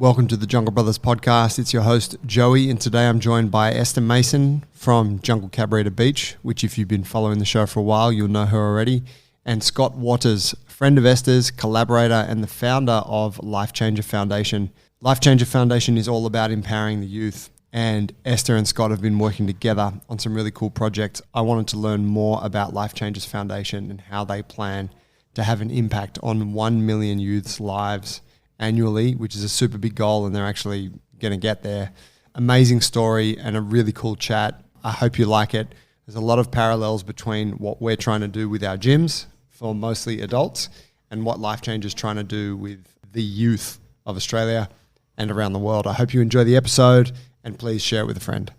Welcome to the Jungle Brothers podcast. It's your host, Joey, and today I'm joined by Esther Mason from Jungle Cabarita Beach, which if you've been following the show for a while, you'll know her already, and Scott Waters, friend of Esther's, collaborator, and the founder of Lifechanger Foundation. Lifechanger Foundation is all about empowering the youth, and Esther and Scott have been working together on some really cool projects. I wanted to learn more about Lifechangers Foundation and how they plan to have an impact on 1 million youths' lives annually, which is a super big goal, and they're actually going to get there. Amazing story and a really cool chat. I hope you like it. There's a lot of parallels between what we're trying to do with our gyms for mostly adults and what Lifechanger is trying to do with the youth of Australia and around the world. I hope you enjoy the episode, and please share it with a friend.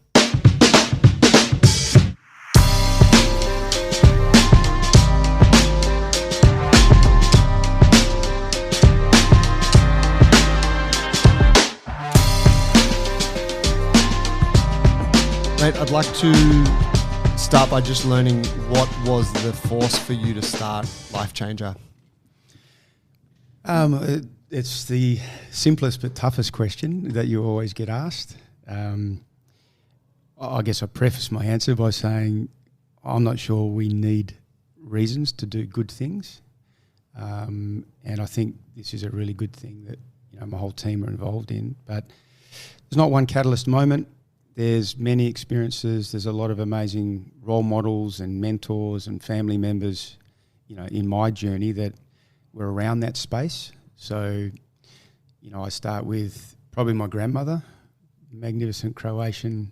Mate, I'd like to start by just learning what was the force for you to start Lifechanger? It's the simplest but toughest question that you always get asked. I guess I preface my answer by saying I'm not sure we need reasons to do good things, and I think this is a really good thing that my whole team are involved in. But there's not one catalyst moment. There's many experiences. There's a lot of amazing role models and mentors and family members, in my journey that were around that space. So, I start with probably my grandmother, magnificent Croatian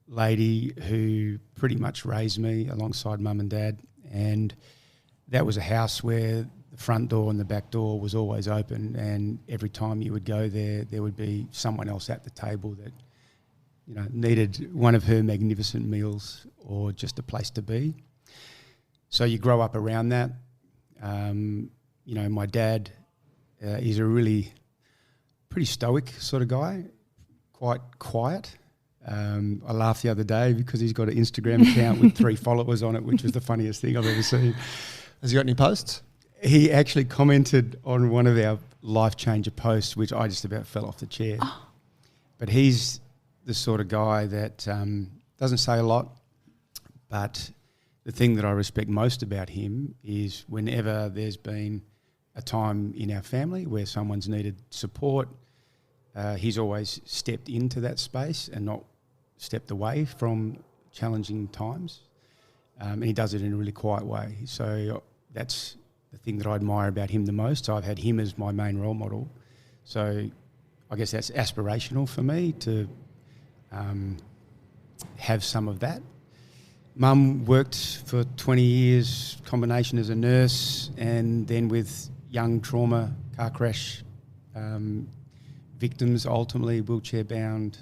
lady who pretty much raised me alongside mum and dad. And that was a house where the front door and the back door was always open. And every time you would go there would be someone else at the table that needed one of her magnificent meals or just a place to be. So you grow up around that. My dad is a really pretty stoic sort of guy, quite quiet. I laughed the other day because he's got an Instagram account with 3 followers on it, which was the funniest thing I've ever seen. Has he got any posts? He actually commented on one of our Lifechanger posts, which I just about fell off the chair. Oh. But he's the sort of guy that doesn't say a lot, but the thing that I respect most about him is whenever there's been a time in our family where someone's needed support, he's always stepped into that space and not stepped away from challenging times. And he does it in a really quiet way. So that's the thing that I admire about him the most. So I've had him as my main role model. So I guess that's aspirational for me to have some of that. Mum worked for 20 years, combination as a nurse, and then with young trauma, car crash victims, ultimately wheelchair-bound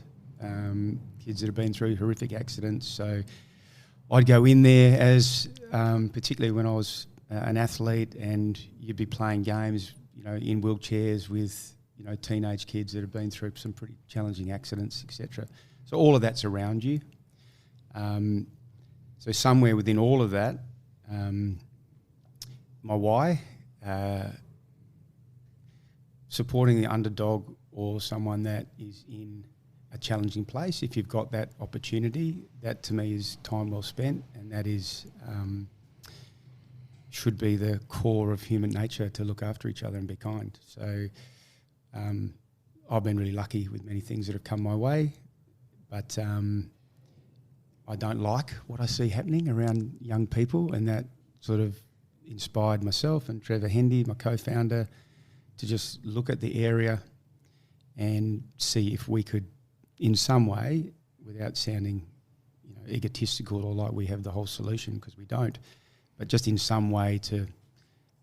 kids that have been through horrific accidents. So I'd go in there as, particularly when I was an athlete, and you'd be playing games, in wheelchairs with, teenage kids that have been through some pretty challenging accidents, etc. So all of that's around you. So somewhere within all of that, my why, supporting the underdog or someone that is in a challenging place. If you've got that opportunity, that to me is time well spent, and that is should be the core of human nature, to look after each other and be kind. So I've been really lucky with many things that have come my way. But I don't like what I see happening around young people, and that sort of inspired myself and Trevor Hendy, my co-founder, to just look at the area and see if we could, in some way, without sounding egotistical or like we have the whole solution, because we don't, but just in some way to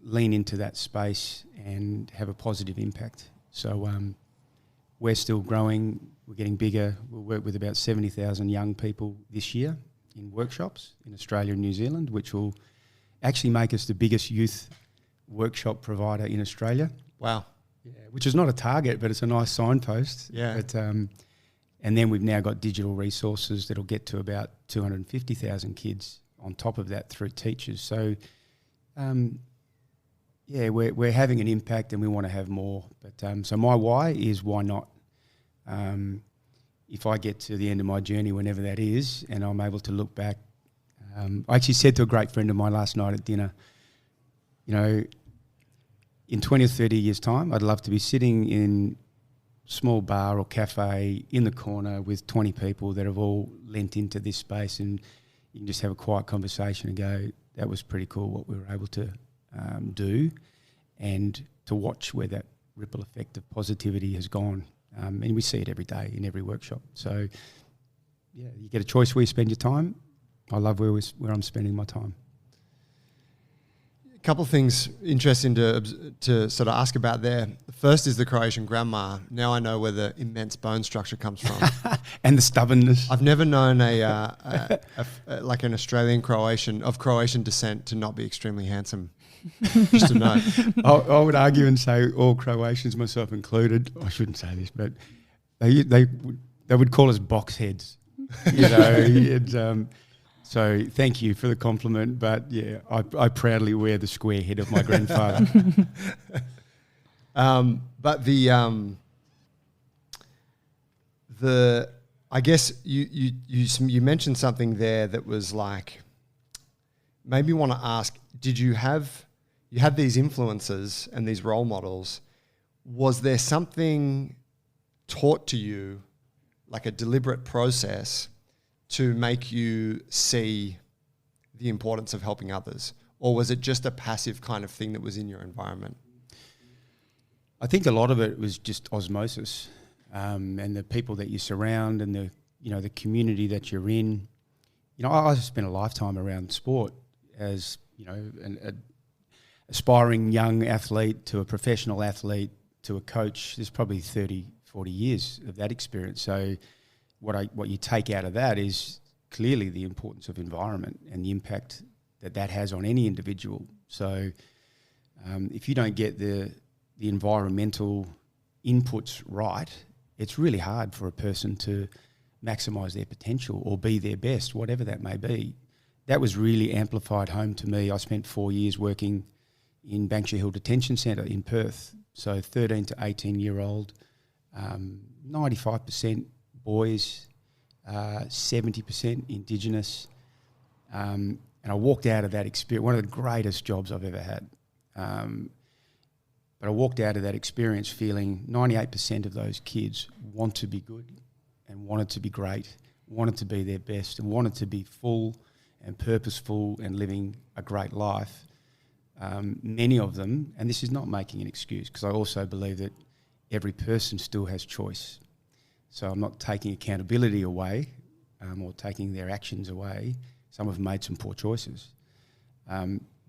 lean into that space and have a positive impact. So we're still growing. We're getting bigger. We'll work with about 70,000 young people this year in workshops in Australia and New Zealand, which will actually make us the biggest youth workshop provider in Australia. Wow. Yeah, which is not a target, but it's a nice signpost. Yeah. But, and then we've now got digital resources that'll get to about 250,000 kids on top of that through teachers. So, we're having an impact and we want to have more. But so my why is why not? if I get to the end of my journey, whenever that is, and I'm able to look back, I actually said to a great friend of mine last night at dinner, you know, in 20 or 30 years' time, I'd love to be sitting in a small bar or cafe in the corner with 20 people that have all lent into this space, and you can just have a quiet conversation and go, that was pretty cool what we were able to do, and to watch where that ripple effect of positivity has gone. And we see it every day in every workshop. So, yeah, you get a choice where you spend your time. I love where I'm spending my time. A couple of things interesting to sort of ask about there. The first is the Croatian grandma. Now I know where the immense bone structure comes from. And the stubbornness. I've never known like an Australian of Croatian descent to not be extremely handsome. Just to know. I would argue and say all Croatians, myself included, I shouldn't say this, but they would call us box heads. You know, so thank you for the compliment, but yeah, I proudly wear the square head of my grandfather. But I guess you mentioned something there that was like, made me want to ask, you had these influences and these role models. Was there something taught to you, like a deliberate process, to make you see the importance of helping others? Or was it just a passive kind of thing that was in your environment? I think a lot of it was just osmosis, and the people that you surround, and the community that you're in. You know, I spent a lifetime around sport as, you know, an aspiring young athlete to a professional athlete to a coach. There's probably 30, 40 years of that experience. So what you take out of that is clearly the importance of environment and the impact that has on any individual. So if you don't get the environmental inputs right, it's really hard for a person to maximise their potential or be their best, whatever that may be. That was really amplified home to me. I spent 4 years working in Banksia Hill Detention Centre in Perth. So 13 to 18-year-old, 95% boys, 70% Indigenous. And I walked out of that experience, one of the greatest jobs I've ever had. But I walked out of that experience feeling 98% of those kids want to be good and wanted to be great, wanted to be their best, and wanted to be full and purposeful and living a great life. Many of them, and this is not making an excuse, because I also believe that every person still has choice. So I'm not taking accountability away or taking their actions away. Some have made some poor choices.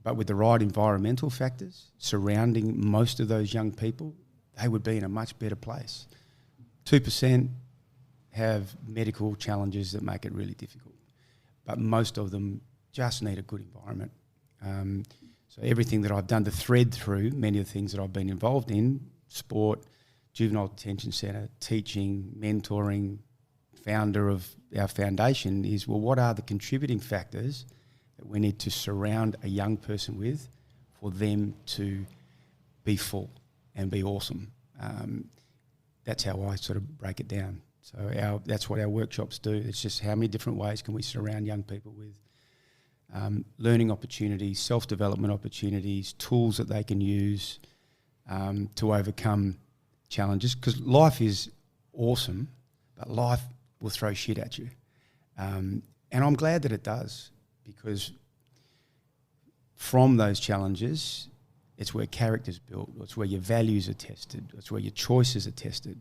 But with the right environmental factors surrounding most of those young people, they would be in a much better place. 2% have medical challenges that make it really difficult, but most of them just need a good environment. So everything that I've done to thread through many of the things that I've been involved in, sport, juvenile detention centre, teaching, mentoring, founder of our foundation, is, well, what are the contributing factors that we need to surround a young person with for them to be full and be awesome? That's how I sort of break it down. So that's what our workshops do. It's just how many different ways can we surround young people with learning opportunities, self-development opportunities, tools that they can use to overcome challenges. Because life is awesome, but life will throw shit at you. And I'm glad that it does, because from those challenges, it's where character's built, it's where your values are tested, it's where your choices are tested.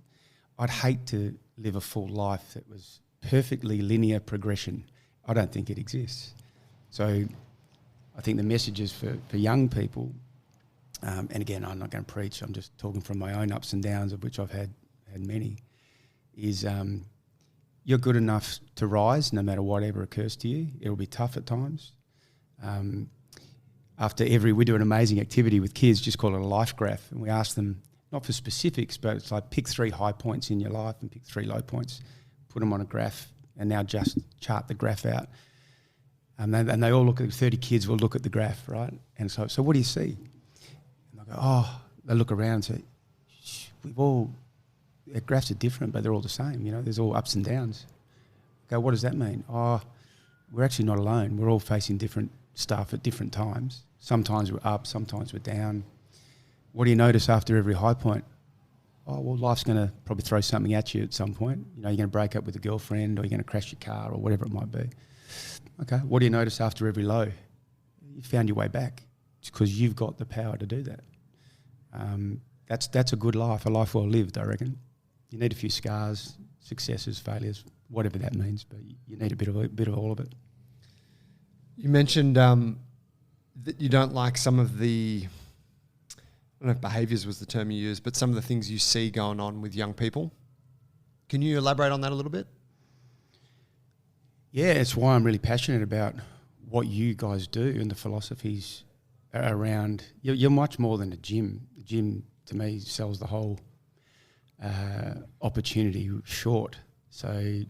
I'd hate to live a full life that was perfectly linear progression. I don't think it exists. So I think the messages for young people, and again, I'm not going to preach, I'm just talking from my own ups and downs, of which I've had many, is you're good enough to rise no matter whatever occurs to you. It'll be tough at times. We do an amazing activity with kids, just call it a life graph, and we ask them, not for specifics, but it's like pick 3 high points in your life and pick 3 low points, put them on a graph, and now just chart the graph out. And they all look at 30 kids will look at the graph, right? And so what do you see? And they'll go, they look around and say, graphs are different, but they're all the same. There's all ups and downs. Okay, what does that mean? We're actually not alone. We're all facing different stuff at different times. Sometimes we're up, sometimes we're down. What do you notice after every high point? Life's going to probably throw something at you at some point. You're going to break up with a girlfriend, or you're going to crash your car, or whatever it might be. Okay, what do you notice after every low? You found your way back. It's because you've got the power to do that. That's a good life, a life well lived, I reckon. You need a few scars, successes, failures, whatever that means, but you need a bit of all of it. You mentioned that you don't like some of the, I don't know if behaviours was the term you used, but some of the things you see going on with young people. Can you elaborate on that a little bit? Yeah, it's why I'm really passionate about what you guys do and the philosophies around. You're much more than a gym. The gym, to me, sells the whole opportunity short. So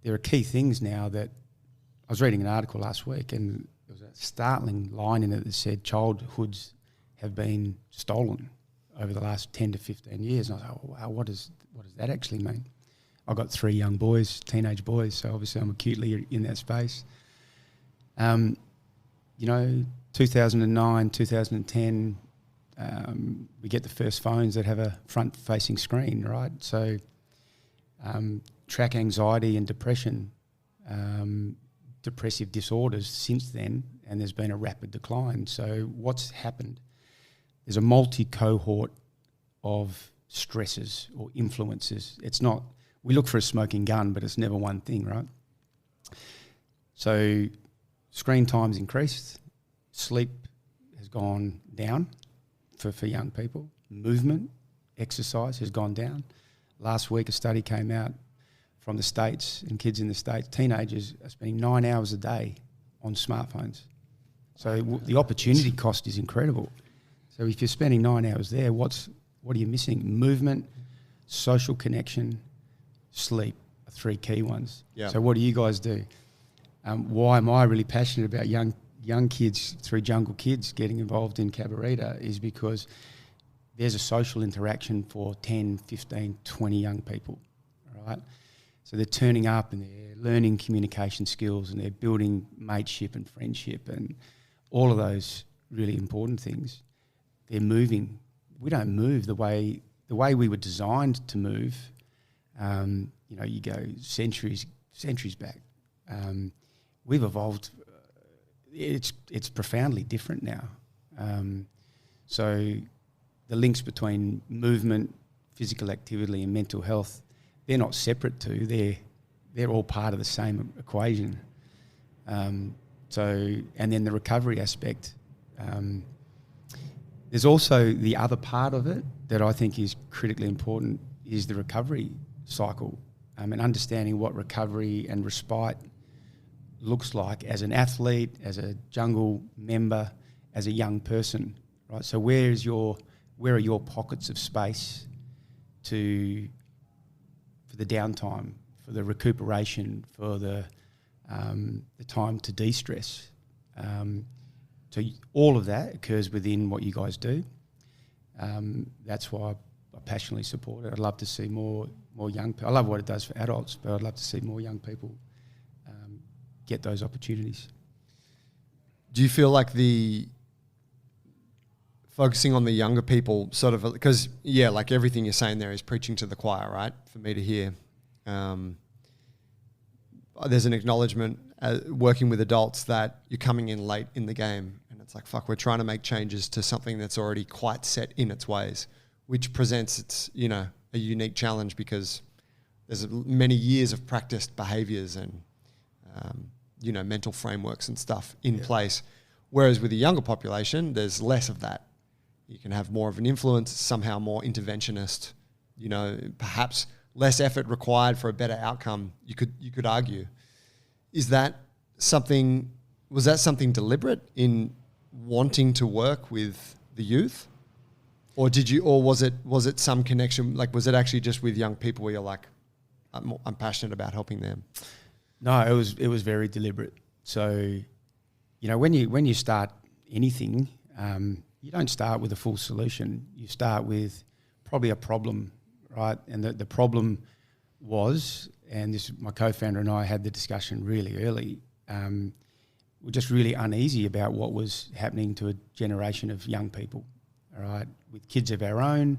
there are key things now that I was reading an article last week, and there was a startling line in it that said childhoods have been stolen over the last 10 to 15 years. And I was like, wow, what does that actually mean? I've got 3 young boys, teenage boys, so obviously I'm acutely in that space. 2009, 2010, we get the first phones that have a front-facing screen, right? So track anxiety and depression, depressive disorders since then, and there's been a rapid decline. So what's happened? There's a multi-cohort of stresses or influences. It's not, we look for a smoking gun, but it's never one thing, right? So screen time's increased, sleep has gone down for young people, movement, exercise has gone down. Last week a study came out from the States, and kids in the States, teenagers are spending 9 hours a day on smartphones. So the opportunity cost is incredible. So if you're spending 9 hours there, what are you missing? Movement, social connection, sleep are 3 key ones. Yep. So what do you guys do? Why am I really passionate about young kids through Jungle Kids getting involved in Cabarita is because there's a social interaction for 10, 15, 20 young people, right? So they're turning up and they're learning communication skills and they're building mateship and friendship and all of those really important things. They're moving. We don't move the way we were designed to move. You go centuries back. We've evolved. It's profoundly different now. So the links between movement, physical activity, and mental health, they're not separate to. They're all part of the same equation. And then the recovery aspect. There's also the other part of it that I think is critically important is the recovery cycle, and understanding what recovery and respite looks like as an athlete, as a Jungle member, as a young person, right? So where are your pockets of space for the downtime, for the recuperation, for the time to de-stress? So all of that occurs within what you guys do. That's why I passionately support it. I'd love to see more young people. I love what it does for adults, but I'd love to see more young people get those opportunities. Do you feel like the focusing on the younger people sort of, because like everything you're saying there is preaching to the choir, right? For me to hear. There's an acknowledgement working with adults that you're coming in late in the game, and it's like, fuck, we're trying to make changes to something that's already quite set in its ways, which presents its, a unique challenge because there's many years of practiced behaviours and, mental frameworks and stuff in place. Whereas with the younger population, there's less of that. You can have more of an influence, somehow more interventionist, perhaps less effort required for a better outcome, you could argue. Was that something deliberate in wanting to work with the youth? Or was it some connection, like was it actually just with young people where you're like, I'm passionate about helping them? No, it was very deliberate. So, when you start anything, you don't start with a full solution. You start with probably a problem, right? And the problem was, and this my co-founder and I had the discussion really early, we're just really uneasy about what was happening to a generation of young people, all right, with kids of our own.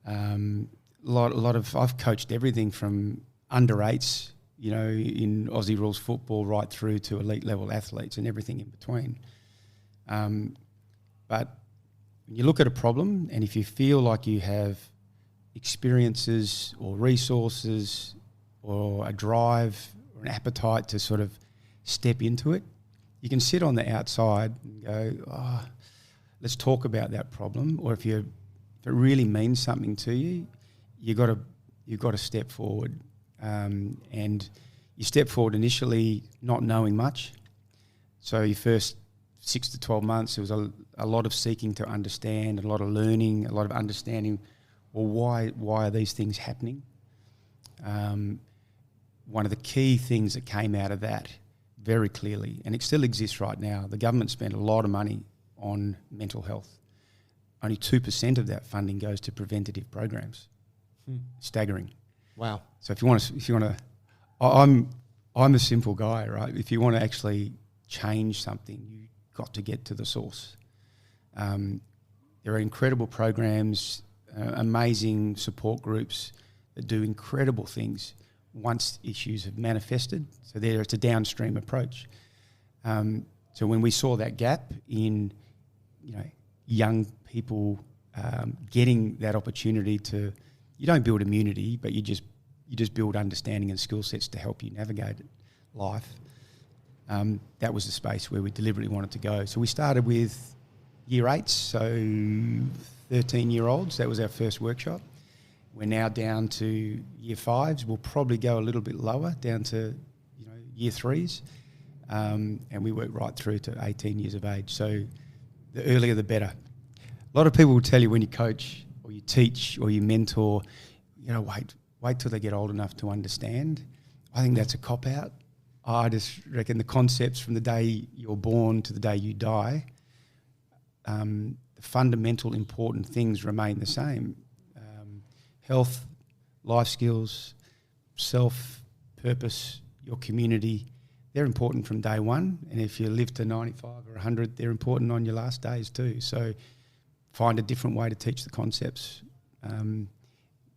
I've coached everything from under eights, you know, in Aussie rules football, right through to elite level athletes and everything in between. But when you look at a problem, and if you feel like you have experiences or resources or a drive or an appetite to sort of step into it, you can sit on the outside and go, oh, let's talk about that problem. Or if it really means something to you, you've got to step forward. And you step forward initially not knowing much. So your first 6 to 12 months, there was a lot of seeking to understand, a lot of learning, a lot of understanding, well, why are these things happening? One of the key things that came out of that very clearly, and it still exists right now, the government spent a lot of money on mental health. Only 2% of that funding goes to preventative programs. Staggering. Wow. So if you want to, I'm a simple guy, right? If you want to actually change something, you've got to get to the source. There are incredible programs, amazing support groups that do incredible things once issues have manifested. So it's a downstream approach. So when we saw that gap in, you know, young people getting that opportunity to, you don't build immunity, but you just build understanding and skill sets to help you navigate life. That was the space where we deliberately wanted to go. So we started with year 8s, so 13-year-olds. That was our first workshop. We're now down to year 5s. We'll probably go a little bit lower, down to, you know, year 3s. And we work right through to 18 years of age. So the earlier the better. A lot of people will tell you when you coach or you teach or you mentor, you know, wait till they get old enough to understand. I think that's a cop-out. I just reckon the concepts from the day you're born to the day you die, the fundamental important things remain the same. Health, life skills, self, purpose, your community, they're important from day one. And if you live to 95 or 100, they're important on your last days too. So find a different way to teach the concepts.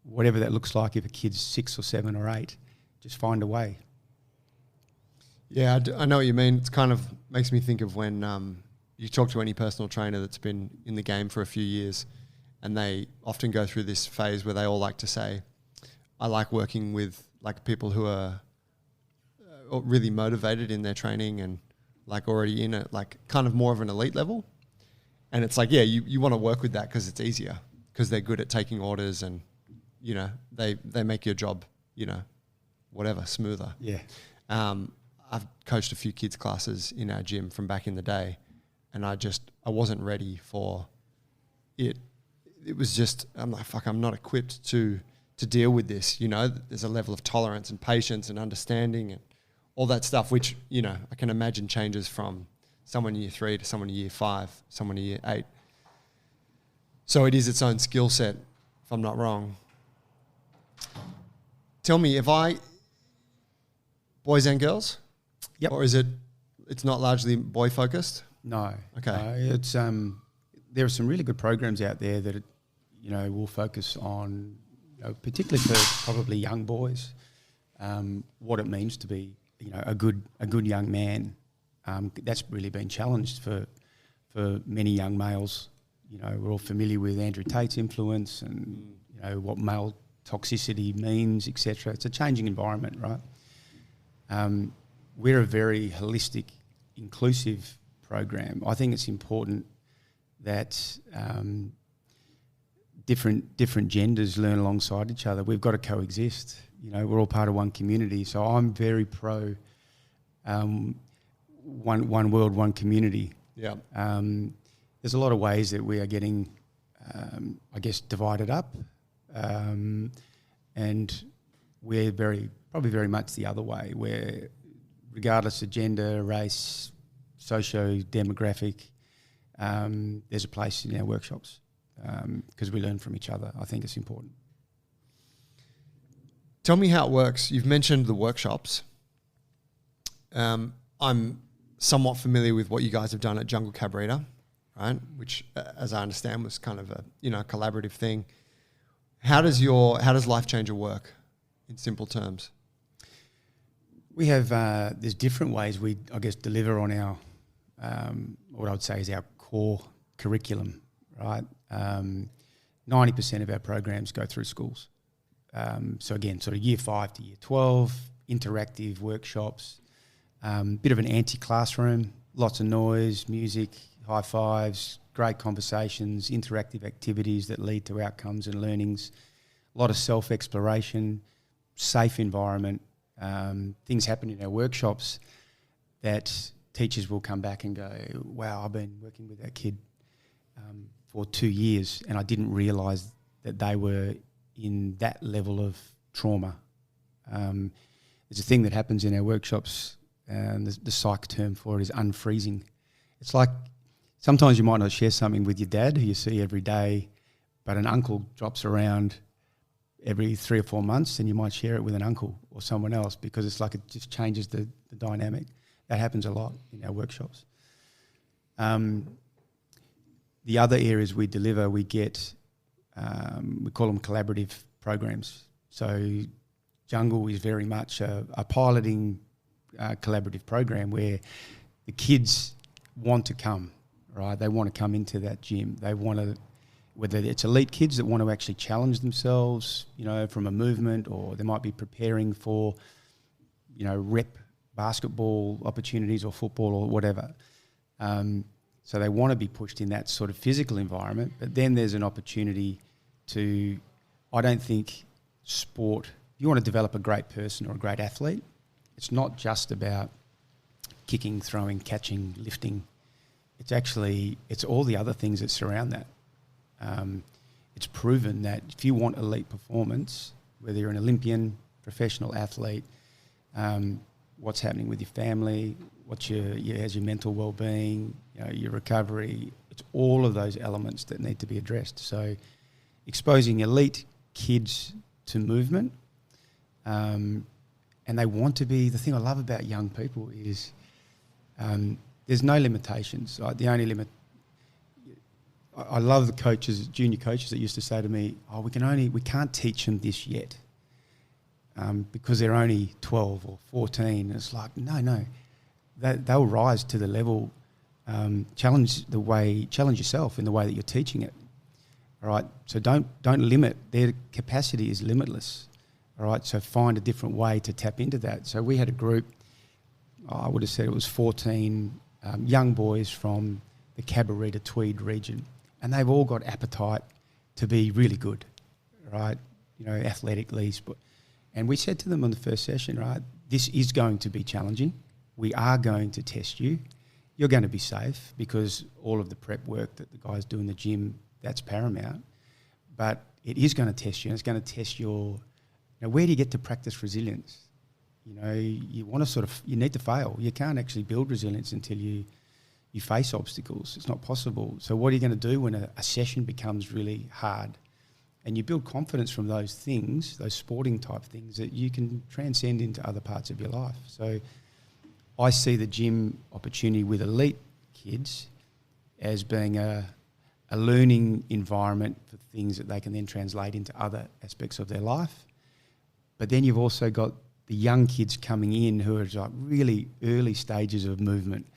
Whatever that looks like, if a kid's 6 or 7 or 8, just find a way. Yeah, I know what you mean. It's kind of makes me think of when you talk to any personal trainer that's been in the game for a few years, and they often go through this phase where they all like to say, I like working with like people who are really motivated in their training and like already in it, like kind of more of an elite level. And it's like, yeah, you want to work with that because it's easier, because they're good at taking orders and, you know, they make your job, you know, whatever, smoother. Yeah. I've coached a few kids classes in our gym from back in the day, and I wasn't ready for it. It was just, I'm like, fuck, I'm not equipped to deal with this. You know, there's a level of tolerance and patience and understanding and all that stuff, which, you know, I can imagine changes from someone in year 3 to someone in year 5, someone in year 8. So it is its own skill set, if I'm not wrong. Tell me, boys and girls? Yep. Or it's not largely boy focused? No. Okay. No, it's there are some really good programs out there that, you know, will focus on, you know, particularly for probably young boys, what it means to be, you know, a good young man. That's really been challenged for many young males. You know, we're all familiar with Andrew Tate's influence and, you know, what male toxicity means, etc. It's a changing environment, right? We're a very holistic, inclusive program. I think it's important that different genders learn alongside each other. We've got to coexist. You know, we're all part of one community. So I'm very pro one world, one community. Yeah. There's a lot of ways that we are getting, I guess, divided up, and we're probably very much the other way, where regardless of gender, race, socio-demographic, there's a place in our workshops because we learn from each other. I think it's important. Tell me how it works. You've mentioned the workshops. I'm somewhat familiar with what you guys have done at Jungle Cabarita, right? Which, as I understand, was kind of a collaborative thing. How does Lifechanger work, in simple terms? We have there's different ways we deliver on our what I would say is our core curriculum, right? 90% of our programs go through schools. So again, sort of year 5 to year 12, interactive workshops, bit of an anti-classroom, lots of noise, music, high fives, great conversations, interactive activities that lead to outcomes and learnings, a lot of self-exploration, safe environment. Things happen in our workshops that teachers will come back and go, wow, I've been working with that kid for 2 years and I didn't realise that they were in that level of trauma. There's a thing that happens in our workshops, and the psych term for it is unfreezing. It's like sometimes you might not share something with your dad who you see every day, but an uncle drops around every 3 or 4 months and you might share it with an uncle or someone else because it's like it just changes the dynamic. That happens a lot in our workshops. The other areas we deliver, we get, we call them collaborative programs. So Jungle is very much a piloting collaborative program where the kids want to come, right? They want to come into that gym. They want to, whether it's elite kids that want to actually challenge themselves, from a movement, or they might be preparing for, rep basketball opportunities or football or whatever. So they want to be pushed in that sort of physical environment, but then there's an opportunity to, I don't think sport, if you want to develop a great person or a great athlete, it's not just about kicking, throwing, catching, lifting. It's all the other things that surround that. It's proven that if you want elite performance, whether you're an Olympian, professional athlete, what's happening with your family, what's your mental well-being, your recovery, it's all of those elements that need to be addressed. So exposing elite kids to movement, and they want to be, the thing I love about young people is there's no limitations. Right? The only limit, I love the coaches, junior coaches that used to say to me, we can't teach them this yet because they're only 12 or 14. And it's like, no, they'll rise to the level, challenge yourself in the way that you're teaching it. All right, so don't limit. Their capacity is limitless. All right, so find a different way to tap into that. So we had a group, I would have said it was 14 young boys from the Cabarita Tweed region, and they've all got appetite to be really good, right? Athletically. And we said to them on the first session, right, this is going to be challenging. We are going to test you. You're going to be safe because all of the prep work that the guys do in the gym, that's paramount. But it is going to test you, and it's going to test your... where do you get to practice resilience? You want to you need to fail. You can't actually build resilience until you face obstacles. It's not possible. So what are you going to do when a session becomes really hard? And you build confidence from those things, those sporting type things, that you can transcend into other parts of your life. So I see the gym opportunity with elite kids as being a learning environment for things that they can then translate into other aspects of their life. But then you've also got the young kids coming in who are like really early stages of movement,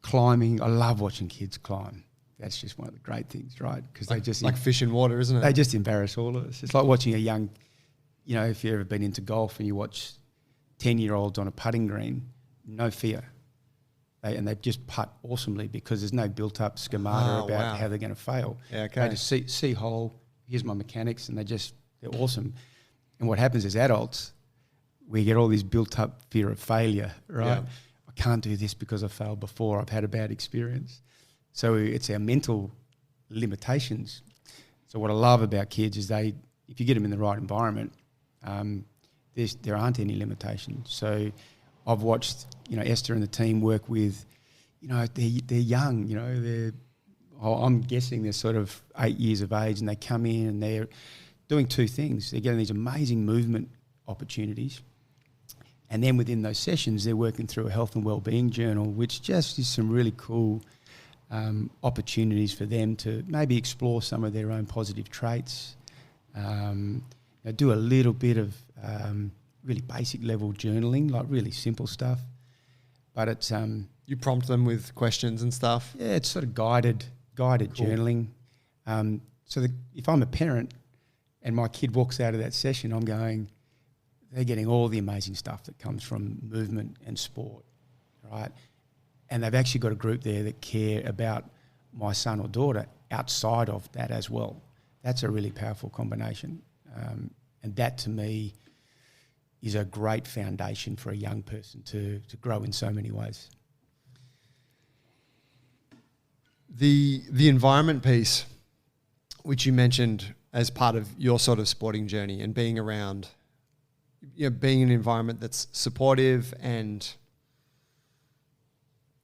climbing. I love watching kids climb. That's just one of the great things, right? Because they just... like fish in water, isn't it? They just embarrass all of us. It's like watching a young... if you've ever been into golf and you watch 10-year-olds on a putting green, no fear. They just putt awesomely because there's no built-up schemata about how they're going to fail. Yeah, okay. They just see hole, here's my mechanics, and they're awesome. And what happens as adults, we get all this built-up fear of failure, right? Yeah. I can't do this because I failed before. I've had a bad experience. So it's our mental limitations. So what I love about kids is if you get them in the right environment, there aren't any limitations. So I've watched, Esther and the team work with, they're young, I'm guessing they're sort of 8 years of age, and they come in and they're doing two things. They're getting these amazing movement opportunities. And then within those sessions, they're working through a health and wellbeing journal, which just is some really cool opportunities for them to maybe explore some of their own positive traits, do a little bit of really basic level journaling, like really simple stuff. But it's you prompt them with questions and stuff. Yeah, it's sort of guided cool. Journaling. So if I'm a parent and my kid walks out of that session, I'm going, they're getting all the amazing stuff that comes from movement and sport, right? And they've actually got a group there that care about my son or daughter outside of that as well. That's a really powerful combination. And that to me is a great foundation for a young person to grow in so many ways. The environment piece, which you mentioned as part of your sort of sporting journey and being around, being in an environment that's supportive and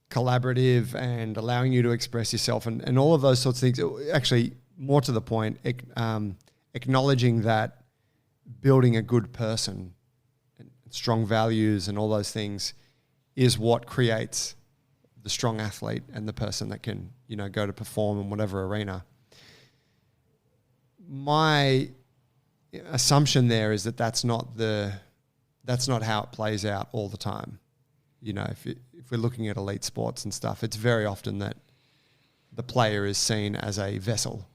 collaborative and allowing you to express yourself and all of those sorts of things. Actually, more to the point, acknowledging that building a good person and strong values and all those things is what creates the strong athlete and the person that can, go to perform in whatever arena. My assumption there is that that's not how it plays out all the time. If we're looking at elite sports and stuff, it's very often that the player is seen as a vessel.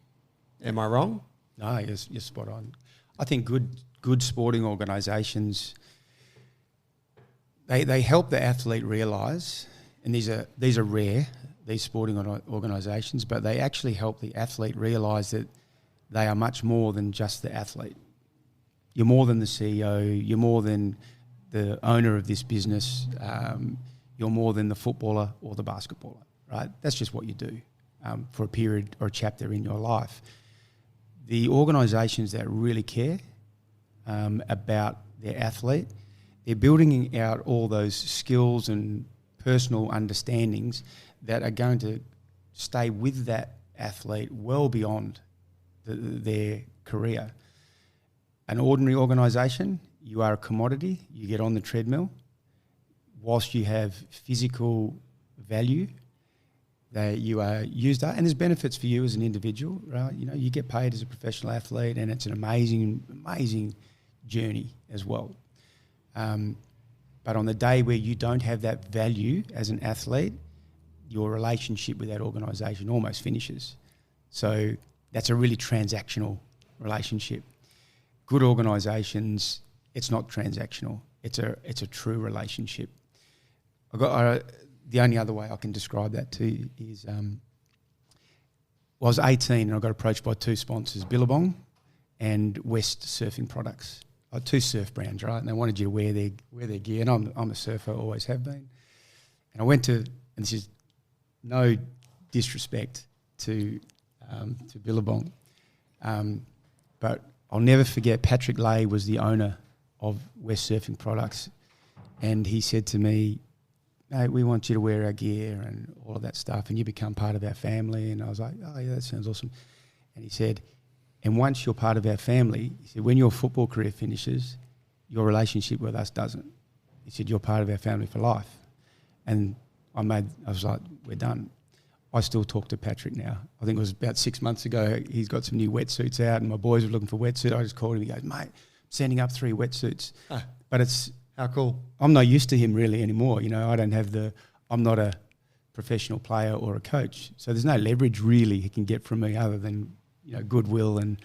Am I wrong? No, you're spot on. I think good sporting organisations, they help the athlete realise, and these are rare, these sporting organisations, but they actually help the athlete realise that they are much more than just the athlete. You're more than the CEO, you're more than the owner of this business, you're more than the footballer or the basketballer, right? That's just what you do for a period or a chapter in your life. The organisations that really care about their athlete, they're building out all those skills and personal understandings that are going to stay with that athlete well beyond their career. An ordinary organisation, you are a commodity, you get on the treadmill. Whilst you have physical value, that you are used up, and there's benefits for you as an individual, right? You get paid as a professional athlete, and it's an amazing journey as well. But on the day where you don't have that value as an athlete, your relationship with that organisation almost finishes. So that's a really transactional relationship. Good organisations, it's not transactional. It's a true relationship. The only other way I can describe that to you is, I was 18 and I got approached by two sponsors, Billabong and West Surfing Products, two surf brands, right? And they wanted you to wear their gear, and I'm a surfer, always have been. And I went to, and this is no disrespect to Billabong, but I'll never forget, Patrick Lay was the owner of West Surfing Products, and he said to me, "Mate, we want you to wear our gear and all of that stuff, and you become part of our family." And I was like, "Oh yeah, that sounds awesome." And he said, "And once you're part of our family," he said, "when your football career finishes, your relationship with us doesn't." He said, "You're part of our family for life." And I was like, "We're done." I still talk to Patrick now. I think it was about 6 months ago. He's got some new wetsuits out, and my boys were looking for wetsuit. I just called him. He goes, "Mate, I'm sending up 3 wetsuits." But it's... How cool. I'm not used to him really anymore. I'm not a professional player or a coach. So there's no leverage really he can get from me other than, goodwill and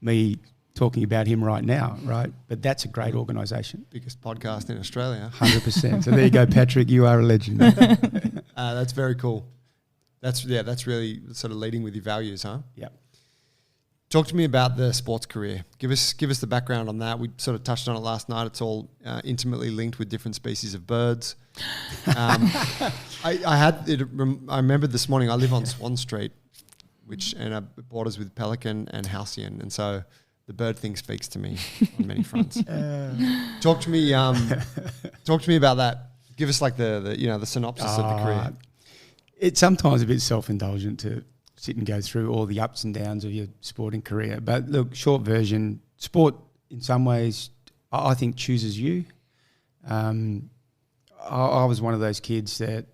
me talking about him right now, right? But that's a great organisation. Biggest podcast in Australia. 100%. So there you go, Patrick. You are a legend. That's very cool. That's really sort of leading with your values, huh? Yeah. Talk to me about the sports career. Give us the background on that. We sort of touched on it last night. It's all intimately linked with different species of birds. I remember this morning. I live on Swan Street, it borders with pelican and halcyon, and so the bird thing speaks to me on many fronts. Talk to me about that. Give us like the synopsis of the career. It's sometimes a bit self-indulgent to sit and go through all the ups and downs of your sporting career. But look, short version, sport in some ways I think chooses you. I was one of those kids that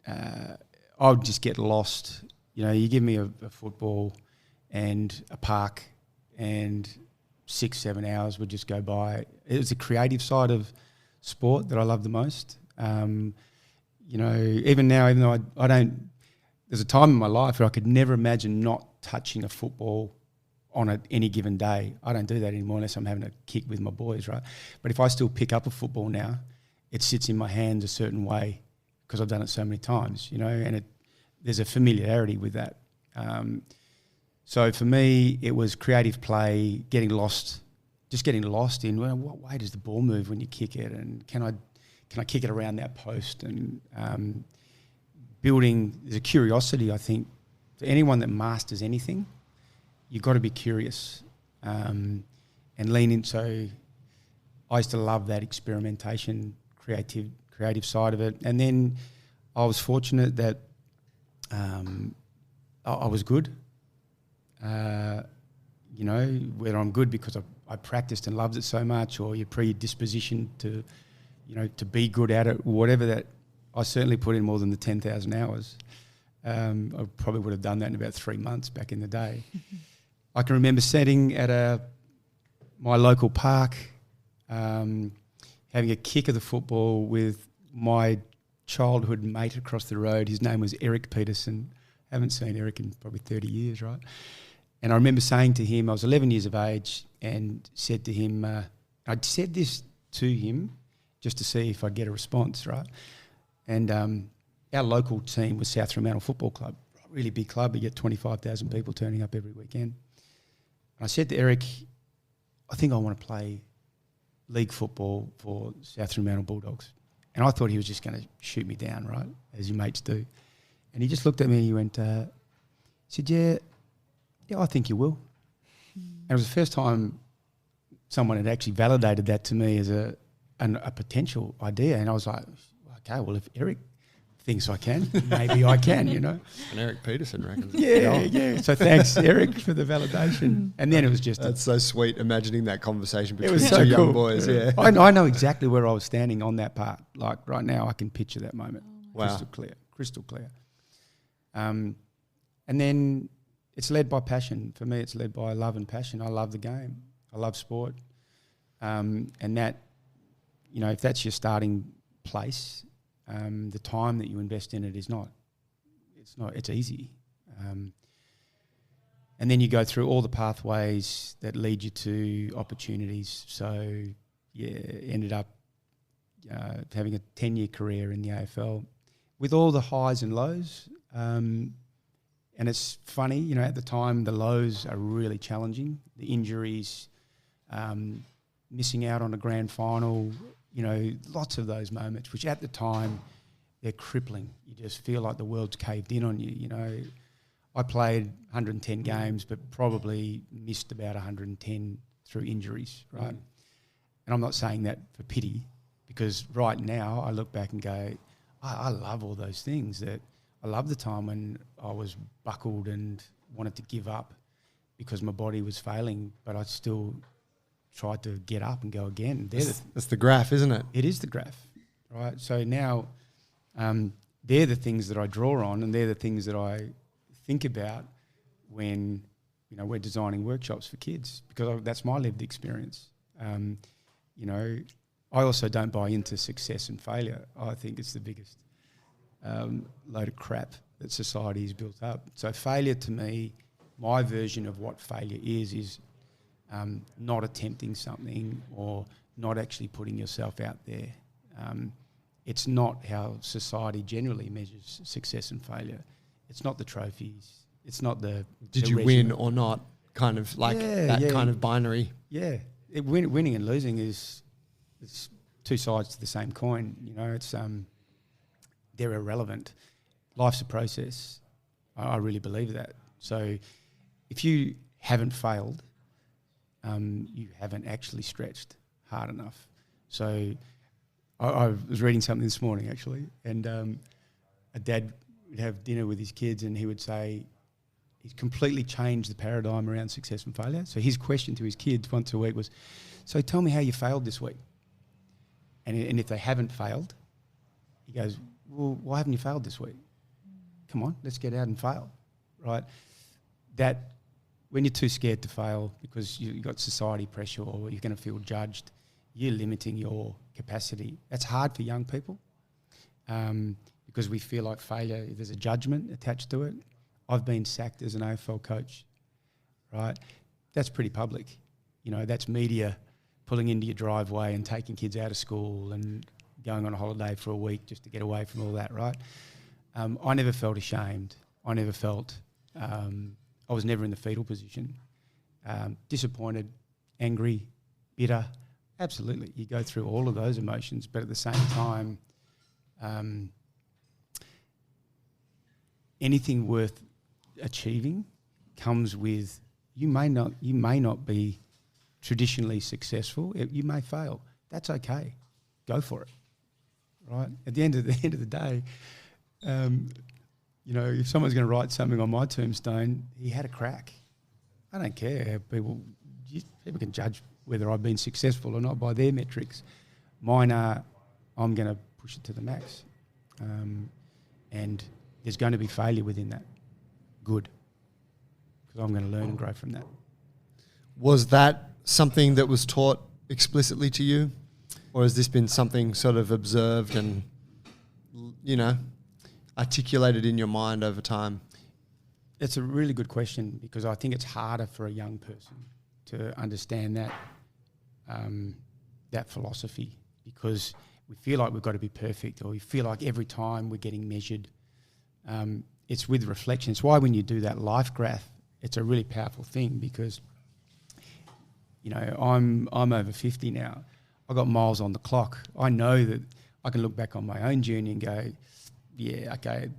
I would just get lost. You know, you give me a football and a park and 6-7 hours would just go by. It was the creative side of sport that I love the most. You know, even now, even though I don't, there's a time in my life where I could never imagine not touching a football on any given day. I don't do that anymore unless I'm having a kick with my boys, right? But if I still pick up a football now, it sits in my hands a certain way because I've done it so many times, you know, and there's a familiarity with that. So for me, it was creative play, getting lost in, well, what way does the ball move when you kick it, and can I kick it around that post, and building. There's a curiosity, I think, for anyone that masters anything. You've got to be curious and lean in. So I used to love that experimentation, creative side of it. And then I was fortunate that I was good. You know, whether I'm good because I practiced and loved it so much, or you're predispositioned to, you know, to be good at it, whatever that. I certainly put in more than the 10,000 hours. I probably would have done that in about 3 months back in the day. I can remember sitting at my local park, having a kick of the football with my childhood mate across the road. His name was Eric Peterson. Haven't seen Eric in probably 30 years, right? And I remember saying to him, I was 11 years of age, and said to him, I'd said this to him just to see if I'd get a response, right? And our local team was South Fremantle Football Club, a really big club. You get 25,000 people turning up every weekend. And I said to Eric, I think I want to play league football for South Fremantle Bulldogs. And I thought he was just going to shoot me down, right, as your mates do. And he just looked at me and he went, he said, yeah, I think you will. And it was the first time someone had actually validated that to me as a potential idea. And I was like, okay, well, if Eric thinks I can, maybe I can, you know. And Eric Peterson reckons. Yeah. So thanks, Eric, for the validation. And then it was just... That's so sweet, imagining that conversation between so two young cool. boys, yeah. I know exactly where I was standing on that part. Like right now, I can picture that moment. Wow. Crystal clear. And then it's led by passion. For me, it's led by love and passion. I love the game. I love sport. And that, you know, if that's your starting place, the time that you invest in it is not. It's easy. And then you go through all the pathways that lead you to opportunities. So, yeah, ended up having a 10-year career in the AFL with all the highs and lows. And it's funny, you know, at the time the lows are really challenging. The injuries, missing out on a grand final, you know, lots of those moments, which at the time they're crippling. You just feel like the world's caved in on you, you know. I played 110 games, but probably missed about 110 through injuries, right? And I'm not saying that for pity, because right now I look back and go, I love all those things. That I love the time when I was buckled and wanted to give up because my body was failing, but I still tried to get up and go again. That's the graph, isn't it? It is the graph, right? So now they're the things that I draw on, and they're the things that I think about when, you know, we're designing workshops for kids, because that's my lived experience. You know, I also don't buy into success and failure. I think it's the biggest load of crap that society has built up. So failure to me, my version of what failure is not attempting something or not actually putting yourself out there. It's not how society generally measures success and failure. It's not the trophies. It's not the... Did you win or not? Kind of like kind of binary. Yeah. Winning and losing it's two sides to the same coin. You know, it's they're irrelevant. Life's a process. I really believe that. So if you haven't failed, you haven't actually stretched hard enough. So I was reading something this morning, actually, and a dad would have dinner with his kids, and he would say He's completely changed the paradigm around success and failure. So his question to his kids once a week was, so tell me how you failed this week. And if they haven't failed, he goes, well, why haven't you failed this week? Come on, let's get out and fail, right? That when you're too scared to fail because you've got society pressure or you're going to feel judged, you're limiting your capacity. That's hard for young people because we feel like failure, there's a judgment attached to it. I've been sacked as an AFL coach, right? That's pretty public. You know, that's media pulling into your driveway and taking kids out of school and going on a holiday for a week just to get away from all that, right? I never felt ashamed. I never felt, I was never in the fetal position. Disappointed, angry, bitter, absolutely. You go through all of those emotions, but at the same time, anything worth achieving comes with, you may not be traditionally successful. You may fail. That's okay. Go for it. Right? At the end of the day, you know, if someone's going to write something on my tombstone, he had a crack. I don't care. People can judge whether I've been successful or not by their metrics. Mine are, I'm going to push it to the max. And there's going to be failure within that. Good. Because I'm going to learn and grow from that. Was that something that was taught explicitly to you? Or has this been something sort of observed and, you know, articulated in your mind over time? It's a really good question because I think it's harder for a young person to understand that that philosophy because we feel like we've got to be perfect or we feel like every time we're getting measured. It's with reflection. It's why when you do that life graph, it's a really powerful thing because, you know, I'm over 50 now. I got miles on the clock. I know that I can look back on my own journey and go, yeah, okay,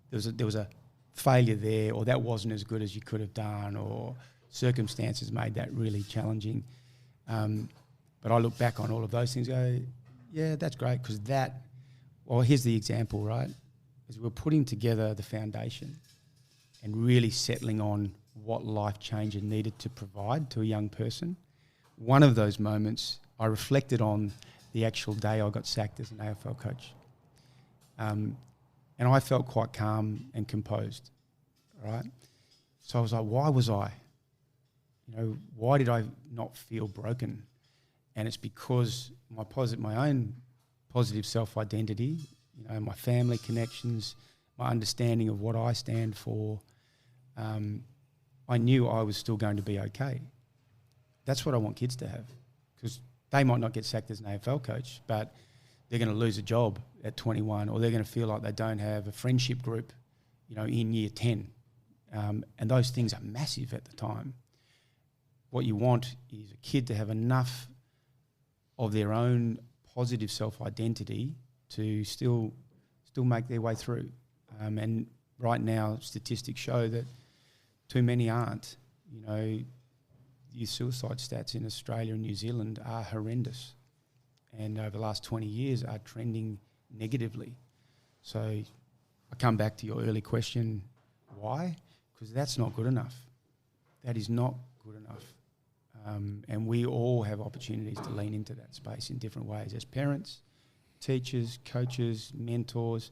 there was a failure there, or that wasn't as good as you could have done, or circumstances made that really challenging. But I look back on all of those things and go, yeah, that's great, because well, here's the example, right? Is we're putting together the foundation and really settling on what Lifechanger needed to provide to a young person. One of those moments, I reflected on the actual day I got sacked as an AFL coach. And I felt quite calm and composed, right? So I was like, why was I? You know, why did I not feel broken? And it's because my own positive self-identity, you know, my family connections, my understanding of what I stand for, I knew I was still going to be okay. That's what I want kids to have, because they might not get sacked as an AFL coach, but they're going to lose a job at 21, or they're going to feel like they don't have a friendship group, you know, in year 10. And those things are massive at the time. What you want is a kid to have enough of their own positive self-identity to still make their way through. And right now, statistics show that too many aren't. You know, youth suicide stats in Australia and New Zealand are horrendous, and over the last 20 years are trending negatively. So I come back to your early question, why? Because that's not good enough. That is not good enough. And we all have opportunities to lean into that space in different ways. As parents, teachers, coaches, mentors,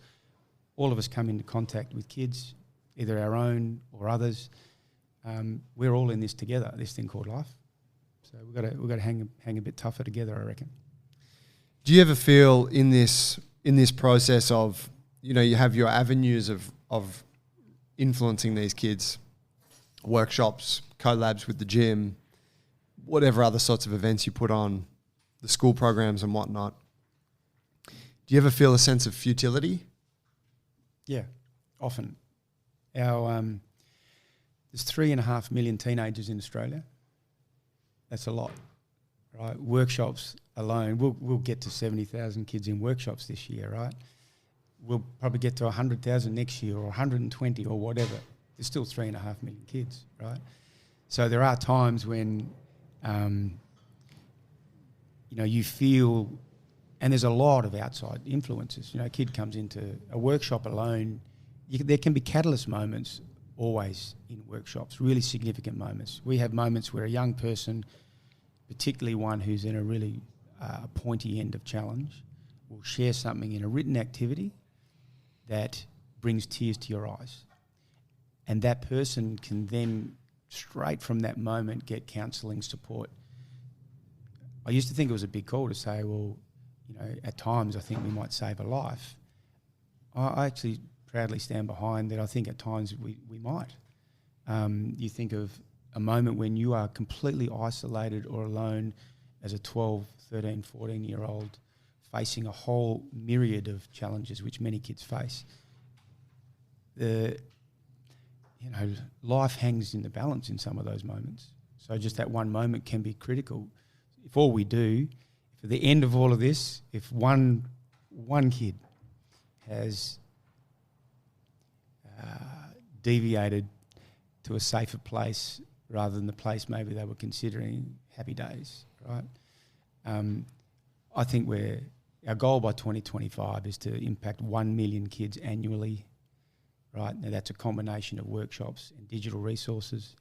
all of us come into contact with kids, either our own or others. We're all in this together, this thing called life. So we've got to hang a bit tougher together, I reckon. Do you ever feel in this process of, you know, you have your avenues of influencing these kids, workshops, collabs with the gym, whatever other sorts of events you put on, the school programs and whatnot. Do you ever feel a sense of futility? Yeah, often. There's 3.5 million teenagers in Australia. That's a lot, right? Workshops alone, we'll get to 70,000 kids in workshops this year, right? We'll probably get to 100,000 next year, or 120 or whatever. There's still 3.5 million kids, right? So there are times when, you know, you feel, and there's a lot of outside influences. You know, a kid comes into a workshop alone, there can be catalyst moments always in workshops, really significant moments. We have moments where a young person, particularly one who's in a really pointy end of challenge, will share something in a written activity that brings tears to your eyes. And that person can then, straight from that moment, get counselling support. I used to think it was a big call to say, well, you know, at times I think we might save a life. I actually proudly stand behind that. I think at times we might. You think of a moment when you are completely isolated or alone as a 12, 13, 14-year-old facing a whole myriad of challenges which many kids face. Life hangs in the balance in some of those moments. So just that one moment can be critical. If all we do, if at the end of all of this, if one kid has deviated to a safer place rather than the place maybe they were considering, happy days, right? I think our goal by 2025 is to impact 1 million kids annually, right? Now that's a combination of workshops and digital resources.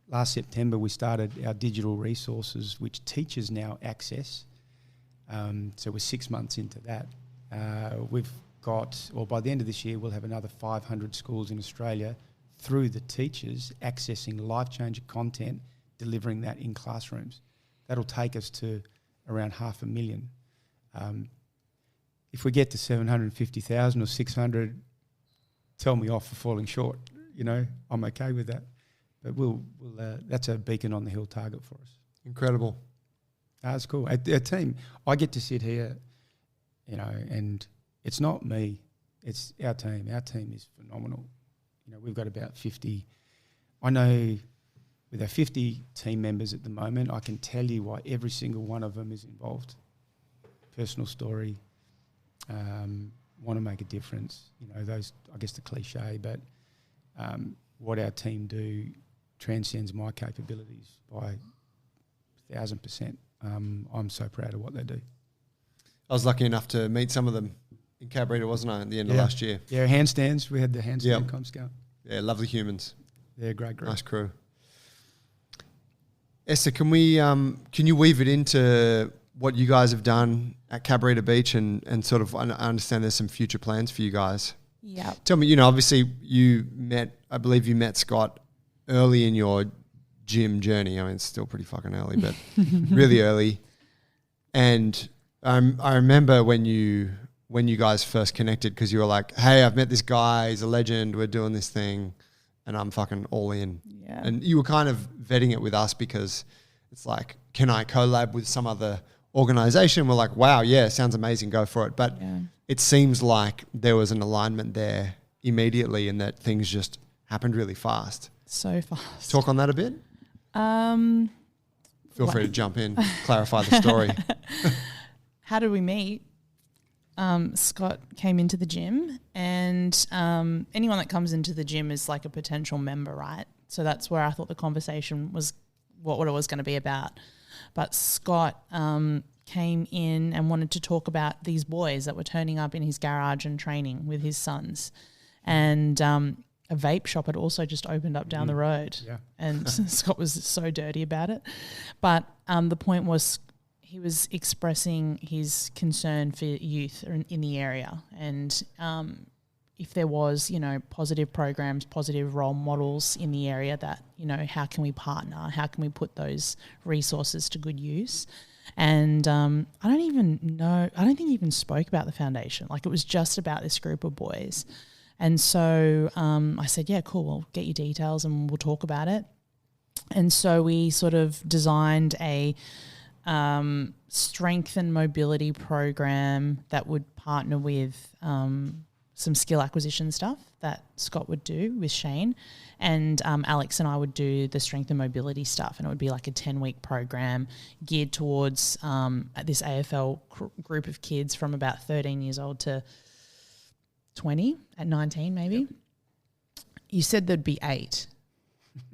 Last September we started our digital resources, which teachers now access. So we're 6 months into that. By the end of this year, we'll have another 500 schools in Australia through the teachers accessing Lifechanger content, delivering that in classrooms. That'll take us to around 500,000. If we get to 750,000 or 600, tell me off for falling short. You know, I'm okay with that. But that's a beacon on the hill target for us. Incredible. That's cool. Our team, I get to sit here, you know, and it's not me, it's our team. Our team is phenomenal. You know, we've got about 50. I know with our 50 team members at the moment, I can tell you why every single one of them is involved. Personal story, want to make a difference. You know, those, I guess the cliche, but what our team do transcends my capabilities by 1,000%. I'm so proud of what they do. I was lucky enough to meet some of them in Cabarita, wasn't I, at the end of last year? Yeah, handstands. We had the handstand comps going. Yeah, lovely humans. They're a great group. Nice crew. Esther, can you weave it into what you guys have done at Cabarita Beach and sort of, I understand there's some future plans for you guys. Yeah. Tell me, obviously I believe you met Scott early in your gym journey. I mean, it's still pretty fucking early, but really early. And I remember when you guys first connected, because you were like, hey, I've met this guy, he's a legend, we're doing this thing, and I'm fucking all in. Yeah. And you were kind of vetting it with us because it's like, can I collab with some other organization? We're like, wow, yeah, sounds amazing, go for it. But it seems like there was an alignment there immediately and that things just happened really fast. So fast. Talk on that a bit. Feel free to jump in, clarify the story. How did we meet? Scott came into the gym, and anyone that comes into the gym is like a potential member, right? So that's where I thought the conversation was what it was going to be about. But Scott came in and wanted to talk about these boys that were turning up in his garage and training with his sons. And a vape shop had also just opened up down the road. Yeah. And Scott was so dirty about it. But the point was, he was expressing his concern for youth in the area, and if there was, positive programs, positive role models in the area that, how can we partner? How can we put those resources to good use? And I don't think he even spoke about the foundation. Like, it was just about this group of boys. And so I said, yeah, cool, we'll get your details and we'll talk about it. And so we sort of designed a strength and mobility program that would partner with some skill acquisition stuff that Scott would do with Shane, and Alex and I would do the strength and mobility stuff, and it would be like a 10-week program geared towards this AFL group of kids from about 13 years old to 20, at 19 maybe. Yep. You said there'd be 8.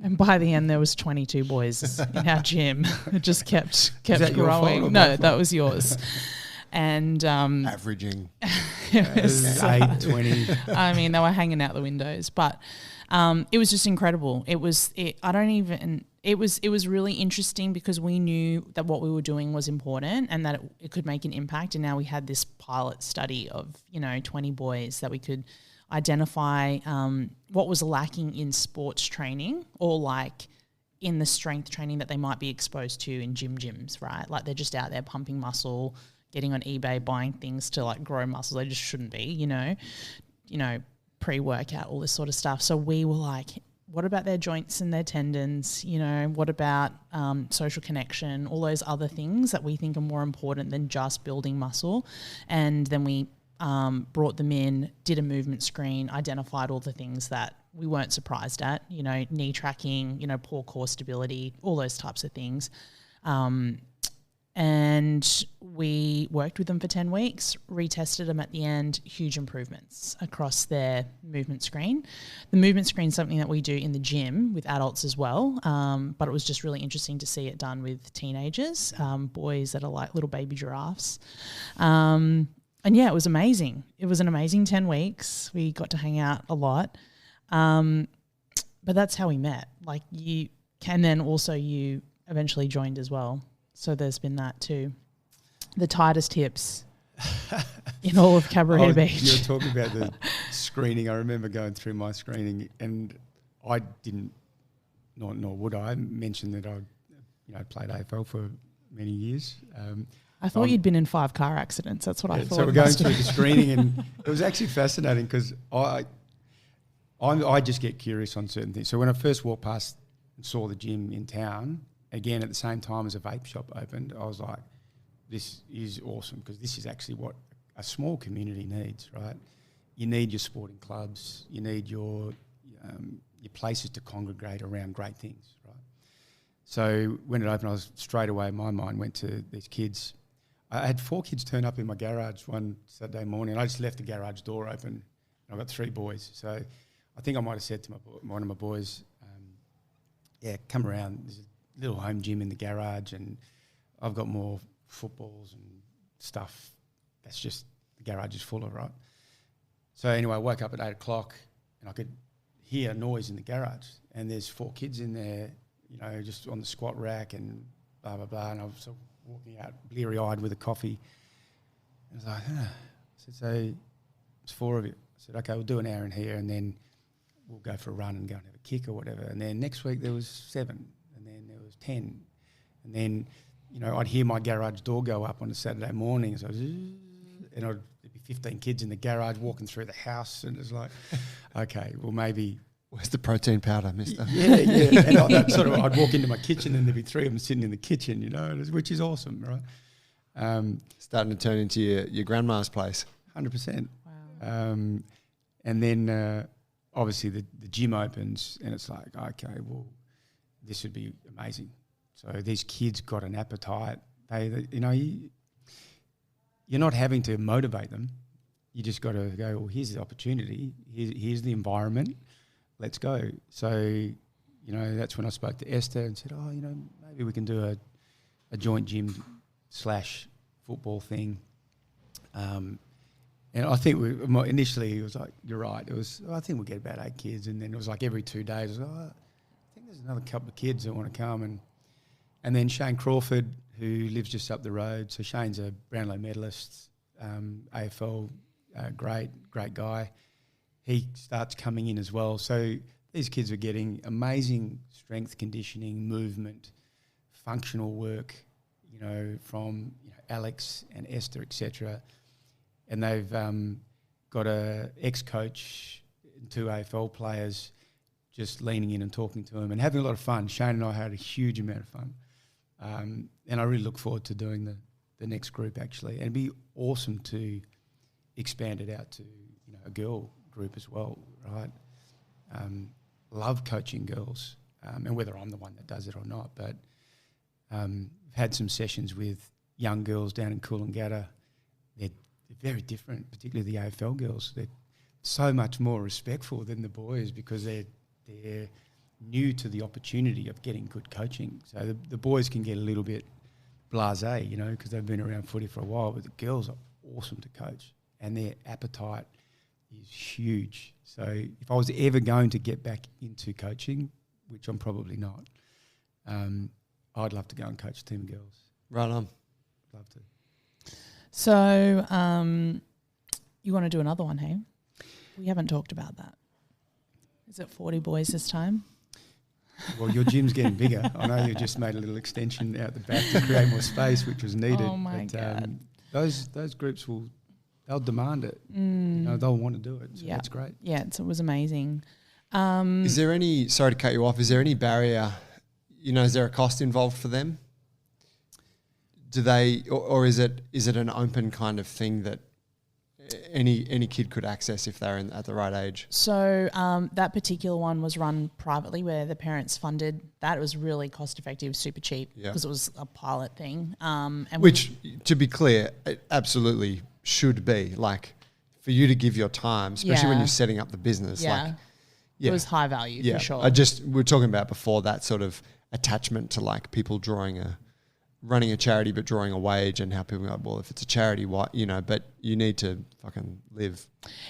And by the end, there was 22 boys in our gym. It just kept growing. No, that was yours. And averaging 8, 20. I mean, they were hanging out the windows. But It was just incredible. It was really interesting because we knew that what we were doing was important and that it could make an impact. And now we had this pilot study of 20 boys that we could identify what was lacking in sports training or like in the strength training that they might be exposed to in gyms, right? Like they're just out there pumping muscle, getting on eBay, buying things to like grow muscles. They just shouldn't be, pre-workout, all this sort of stuff. So we were like, what about their joints and their tendons? What about social connection, all those other things that we think are more important than just building muscle? And then we brought them in, did a movement screen, identified all the things that we weren't surprised at, knee tracking, poor core stability, all those types of things. And we worked with them for 10 weeks, retested them at the end, huge improvements across their movement screen. The movement screen is something that we do in the gym with adults as well, but it was just really interesting to see it done with teenagers, boys that are like little baby giraffes. And yeah, it was amazing. It was an amazing 10 weeks. We got to hang out a lot. But that's how we met. Like you eventually joined as well. So there's been that too. The tightest hips in all of Cabarita Beach. You were talking about the screening. I remember going through my screening and I didn't, nor would I, mention that I played AFL for many years. I thought you'd been in 5 car accidents. That's what I thought. So we're going through the screening and it was actually fascinating because I just get curious on certain things. So when I first walked past and saw the gym in town, again, at the same time as a vape shop opened, I was like, this is awesome because this is actually what a small community needs, right? You need your sporting clubs. You need your places to congregate around great things, right? So when it opened, straight away, my mind went to these kids. I had 4 kids turn up in my garage one Saturday morning, and I just left the garage door open, and I got 3 boys. So I think I might have said to one of my boys, come around. There's a little home gym in the garage and I've got more footballs and stuff. That's just, the garage is full of, right? So anyway, I woke up at 8 o'clock and I could hear noise in the garage and there's 4 kids in there, just on the squat rack and blah, blah, blah. And I was sort of walking out bleary-eyed with a coffee. And I was like, I said, so it's 4 of you. I said, okay, we'll do an hour in here and then we'll go for a run and go and have a kick or whatever. And then next week there was 7. And then there was 10. And then, I'd hear my garage door go up on a Saturday morning. So there'd be 15 kids in the garage walking through the house. And it's like, okay, well, maybe. Where's the protein powder, mister? Yeah. And I'd walk into my kitchen and there'd be 3 of them sitting in the kitchen, which is awesome, right? Starting to turn into your grandma's place. 100%. Wow. And then obviously the gym opens and it's like, okay, well, this would be amazing. So these kids got an appetite. You're not having to motivate them. You just got to go, well, here's the opportunity. Here's the environment. Let's go. So, that's when I spoke to Esther and said, maybe we can do a joint gym / football thing. And I think initially it was like, you're right. It was, I think we'll get about 8 kids. And then it was like every 2 days, I was like, I think there's another couple of kids that want to come. And then Shane Crawford, who lives just up the road. So Shane's a Brownlow medalist, AFL, great guy. He starts coming in as well. So these kids are getting amazing strength conditioning, movement, functional work, from Alex and Esther, etc. And they've got a ex-coach and 2 AFL players just leaning in and talking to them and having a lot of fun. Shane and I had a huge amount of fun. And I really look forward to doing the next group, actually. And it'd be awesome to expand it out to a girl group as well, right? Love coaching girls, and whether I'm the one that does it or not. But I've had some sessions with young girls down in Coolangatta. They're very different, particularly the AFL girls. They're so much more respectful than the boys because they're new to the opportunity of getting good coaching. So the boys can get a little bit blasé, because they've been around footy for a while, but the girls are awesome to coach and their appetite is huge. So if I was ever going to get back into coaching, which I'm probably not, I'd love to go and coach a team of girls. Right on. Love to. So you want to do another one, hey? We haven't talked about that. Is it 40 boys this time? Well, your gym's getting bigger. I know you just made a little extension out the back to create more space, which was needed. Oh my God. Those groups they'll demand it. You know, they'll want to do it. So Yeah. that's great. Yeah, it was amazing. Is there any, sorry to cut you off, is there any barrier, you know, is there a cost involved for them? Do they, or is it an open kind of thing that any kid could access if they're at the right age? So that particular one was run privately where the parents funded that. It was really cost effective, super cheap because it was a pilot thing. And which, to be clear, it absolutely should be. Like, for you to give your time, especially when you're setting up the business. Like, it was high value for sure. We were talking about before that sort of attachment to like people running a charity but drawing a wage, and how people go, well, if it's a charity, what, you know, but you need to fucking live.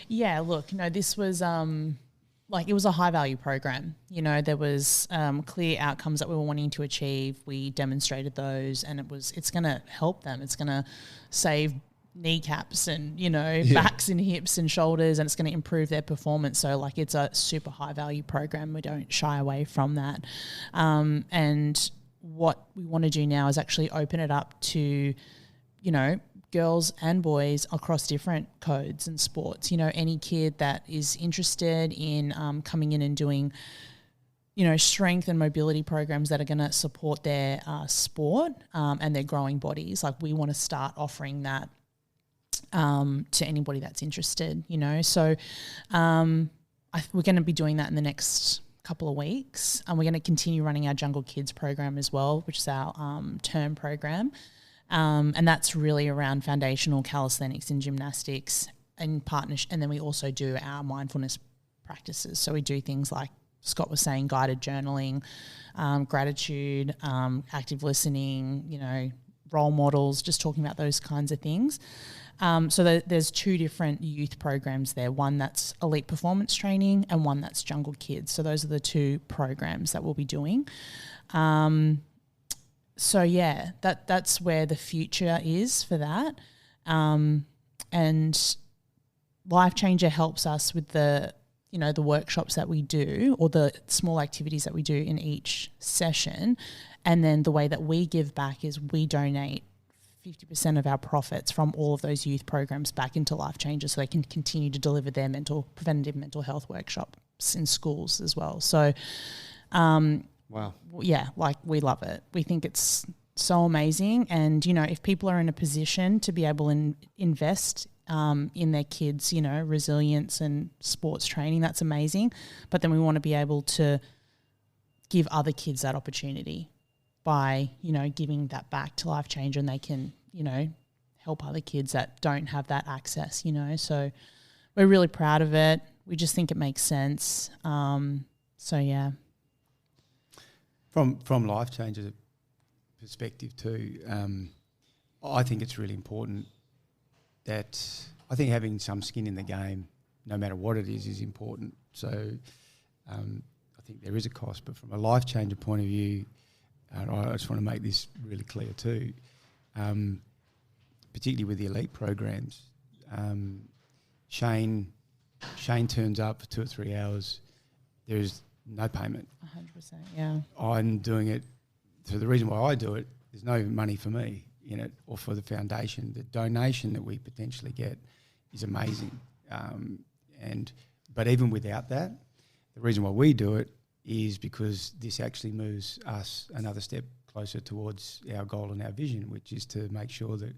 Yeah, look, no, this was it was a high value program. You know, there was clear outcomes that we were wanting to achieve. We demonstrated those, and it's going to help them. It's going to save kneecaps and, you know, backs and hips and shoulders, and it's going to improve their performance. So like, it's a super high value program. We don't shy away from that. And what we want to do now is actually open it up to, you know, girls and boys across different codes and sports. You know, any kid that is interested in coming in and doing, you know, strength and mobility programs that are going to support their sport and their growing bodies. Like, we want to start offering that to anybody that's interested, you know. So we're going to be doing that in the next couple of weeks, and we're going to continue running our Jungle Kids program as well, which is our term program, and that's really around foundational calisthenics and gymnastics and partnership. And then we also do our mindfulness practices. So we do things like Scott was saying, guided journaling, gratitude, active listening, you know, role models, just talking about those kinds of things. So there's two different youth programs there, one that's elite performance training and one that's Jungle Kids. So those are the two programs that we'll be doing. So yeah, that's where the future is for that. And Lifechanger helps us with the, you know, the workshops that we do, or the small activities that we do in each session. And then the way that we give back is we donate 50% of our profits from all of those youth programs back into Lifechanger, so they can continue to deliver their preventative mental health workshops in schools as well. So, wow. Yeah, like, we love it. We think it's so amazing. And, you know, if people are in a position to be able to invest in their kids, you know, resilience and sports training, that's amazing. But then we want to be able to give other kids that opportunity by, you know, giving that back to Lifechanger, and they can, you know, help other kids that don't have that access, you know. So we're really proud of it. We just think it makes sense. So yeah. From Lifechanger's perspective too, I think it's really important that, I think having some skin in the game, no matter what it is important. So I think there is a cost, but from a Lifechanger point of view, and I just want to make this really clear too, particularly with the elite programs. Shane turns up for 2 or 3 hours. There is no payment. 100%, yeah. I'm doing it. So the reason why I do it, there's no money for me in it or for the foundation. The donation that we potentially get is amazing. But even without that, the reason why we do it is because this actually moves us another step closer towards our goal and our vision, which is to make sure that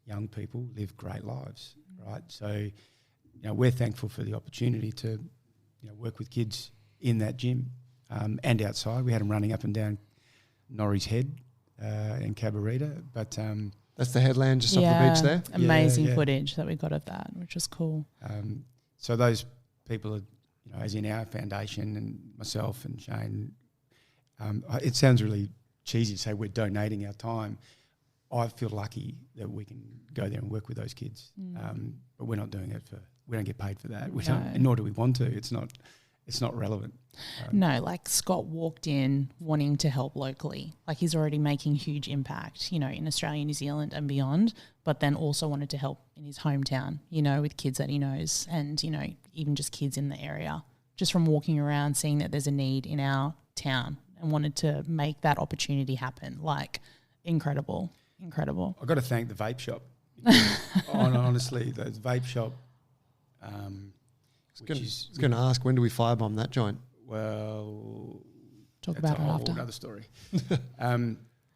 young people live great lives, right? So, you know, we're thankful for the opportunity to, you know, work with kids in that gym and outside. We had them running up and down Norrie's Head in Cabarita, but that's the headland just off the beach there. Amazing footage that we got of that, which was cool. So those people are, you know, as in our foundation and myself and Shane, it sounds really cheesy to say we're donating our time. I feel lucky that we can go there and work with those kids. But we're not doing it we don't get paid for that. We don't, nor do we want to. It's not relevant. No, like Scott walked in wanting to help locally. Like he's already making huge impact, in Australia, New Zealand and beyond, but then also wanted to help in his hometown, with kids that he knows and, even just kids in the area. Just from walking around, seeing that there's a need in our town and wanted to make that opportunity happen. Like incredible. I've got to thank the vape shop. Honestly, the vape shop. I was going to ask, when do we firebomb that joint? Well, talk about it after. Another story.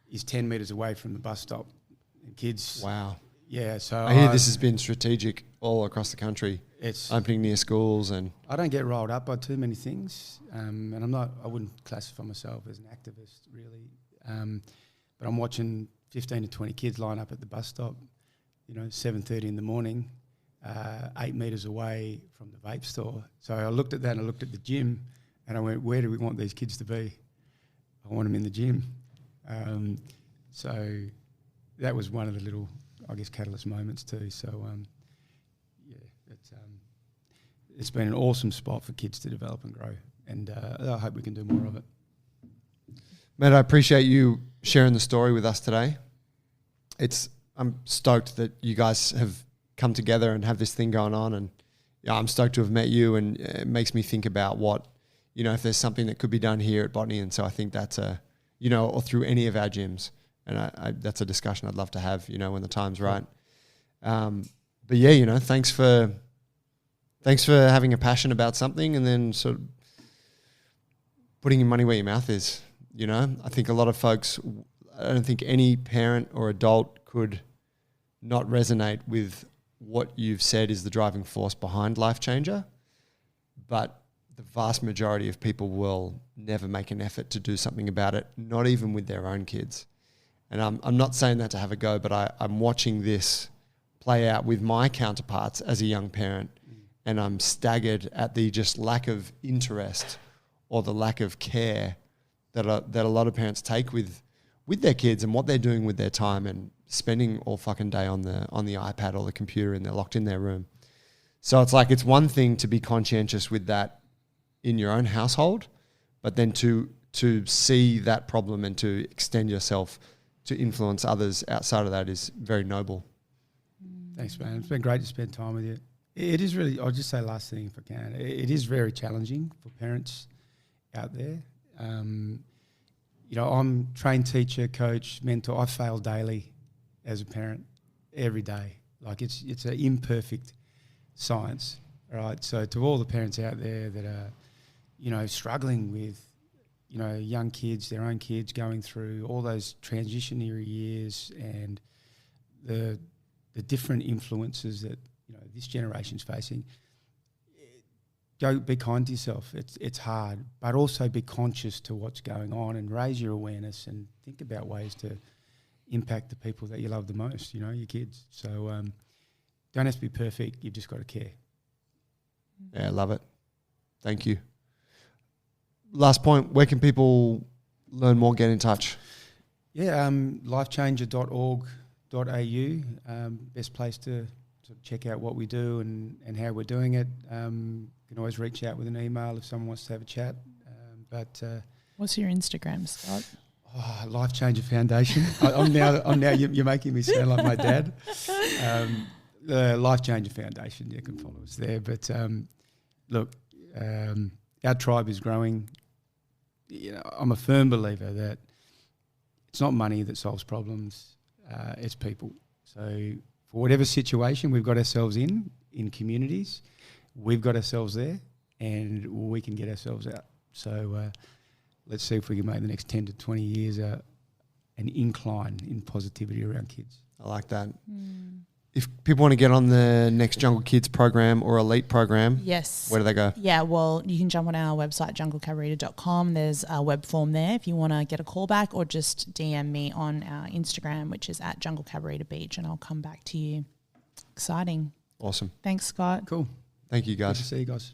Is 10 metres away from the bus stop. And kids. Wow. Yeah, so I hear this has been strategic all across the country. It's opening near schools, and I don't get rolled up by too many things, and I wouldn't classify myself as an activist really. But I'm watching 15 to 20 kids line up at the bus stop, 7:30 in the morning. 8 metres away from the vape store. So I looked at that and I looked at the gym and I went, where do we want these kids to be? I want them in the gym. So that was one of the little, catalyst moments too. So, it's been an awesome spot for kids to develop and grow. And I hope we can do more of it. Matt, I appreciate you sharing the story with us today. I'm stoked that you guys have come together and have this thing going on, and I'm stoked to have met you, and it makes me think about what, if there's something that could be done here at Botany. And so I think that's or through any of our gyms, and I that's a discussion I'd love to have, when the time's right. But yeah, thanks for having a passion about something and then sort of putting your money where your mouth is. I think a lot of folks, I don't think any parent or adult could not resonate with what you've said is the driving force behind Lifechanger, but the vast majority of people will never make an effort to do something about it, not even with their own kids. And I'm not saying that to have a go, but I'm watching this play out with my counterparts as a young parent, and I'm staggered at the just lack of interest or the lack of care that a lot of parents take with their kids and what they're doing with their time and spending all fucking day on the iPad or the computer, and they're locked in their room. So it's like, it's one thing to be conscientious with that in your own household, but then to see that problem and to extend yourself to influence others outside of that is very noble. Thanks, man. It's been great to spend time with you. It is really, I'll just say last thing if I can, it is very challenging for parents out there. I'm trained teacher, coach, mentor. I fail daily as a parent, every day. Like it's an imperfect science, right? So to all the parents out there that are, struggling with, young kids, their own kids going through all those transitionary years and the different influences that, this generation's facing, go be kind to yourself. It's hard, but also be conscious to what's going on and raise your awareness and think about ways to impact the people that you love the most, your kids. So don't have to be perfect. You've just got to care. Yeah, I love it. Thank you. Last point, where can people learn more, get in touch? Yeah, lifechanger.org.au, best place to check out what we do and how we're doing it. You can always reach out with an email if someone wants to have a chat. What's your Instagram, Scott? Lifechanger Foundation. I'm now. You're making me sound like my dad. The Lifechanger Foundation. You can follow us there. But look, our tribe is growing. I'm a firm believer that it's not money that solves problems. It's people. So for whatever situation we've got ourselves in communities, we've got ourselves there, and we can get ourselves out. So let's see if we can make the next 10 to 20 years an incline in positivity around kids. I like that. If people want to get on the next Jungle Kids program or Elite program, yes, where do they go? Yeah, well, you can jump on our website, junglecabarita.com. There's a web form there if you want to get a call back, or just DM me on our Instagram, which is at Jungle Cabarita Beach, and I'll come back to you. Exciting. Awesome. Thanks, Scott. Cool. Thank you, guys. Good to see you guys.